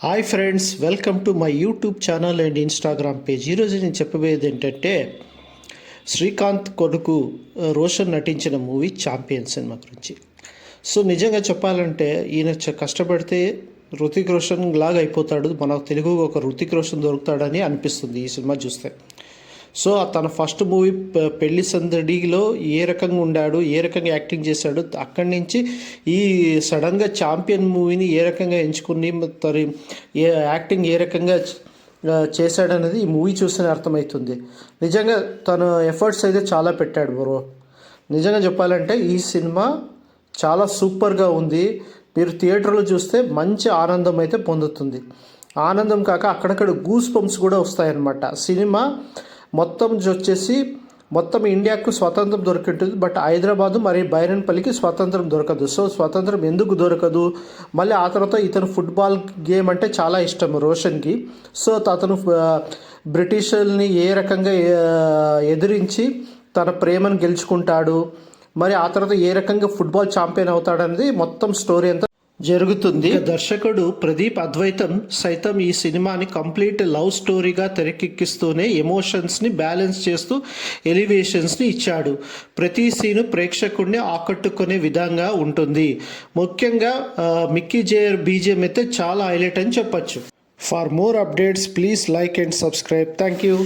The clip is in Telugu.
Hi friends, welcome to my YouTube channel and Instagram page. ఈరోజు నేను చెప్పబోయేది ఏంటంటే శ్రీకాంత్ కొడుకు రోషన్ నటించిన మూవీ ఛాంపియన్ సినిమా గురించి. సో నిజంగా చెప్పాలంటే ఈయన కష్టపడితే రుతిక్ రోషన్ లాగా అయిపోతాడు, మన తెలుగు ఒక రుతిక్ రోషన్ దొరుకుతాడని అనిపిస్తుంది ఈ సినిమా చూస్తే. సో తన ఫస్ట్ మూవీ పెళ్లి సందడిలో ఏ రకంగా ఉండాడు, ఏ రకంగా యాక్టింగ్ చేశాడు, అక్కడి నుంచి ఈ సడన్గా ఛాంపియన్ మూవీని ఏ రకంగా ఎంచుకుని యాక్టింగ్ ఏ రకంగా చేశాడనేది ఈ మూవీ చూస్తేనే అర్థమవుతుంది. నిజంగా తన ఎఫర్ట్స్ అయితే చాలా పెట్టాడు బ్రో. నిజంగా చెప్పాలంటే ఈ సినిమా చాలా సూపర్గా ఉంది. మీరు థియేటర్లో చూస్తే మంచి ఆనందం అయితే పొందుతుంది. ఆనందం కాక అక్కడక్కడ గూస్ బంప్స్ కూడా వస్తాయన్నమాట. సినిమా మొత్తం ఇండియాకు స్వతంత్రం దొరికింటుంది, బట్ హైదరాబాదు మరియు బైరన్పల్లికి స్వతంత్రం దొరకదు. సో స్వతంత్రం ఎందుకు దొరకదు, మళ్ళీ ఆ తర్వాత ఇతను ఫుట్బాల్ గేమ్ అంటే చాలా ఇష్టం రోషన్కి. సో అతను బ్రిటిషర్ని ఏ రకంగా ఎదిరించి తన ప్రేమను గెలుచుకుంటాడు, మరి ఆ తర్వాత ఏ రకంగా ఫుట్బాల్ ఛాంపియన్ అవుతాడనేది మొత్తం స్టోరీ అంతా జరుగుతుంది. దర్శకుడు ప్రదీప్ అద్వైతం సైతం ఈ సినిమాని కంప్లీట్ లవ్ స్టోరీగా తెరకెక్కిస్తూనే ఎమోషన్స్ని బ్యాలెన్స్ చేస్తూ ఎలివేషన్స్ని ఇచ్చాడు. ప్రతి సీను ప్రేక్షకుడిని ఆకట్టుకునే విధంగా ఉంటుంది. ముఖ్యంగా మిక్కీ జేయర్ బీజిఎం అయితే చాలా హైలైట్ అని చెప్పచ్చు. For more updates please like and subscribe. Thank you.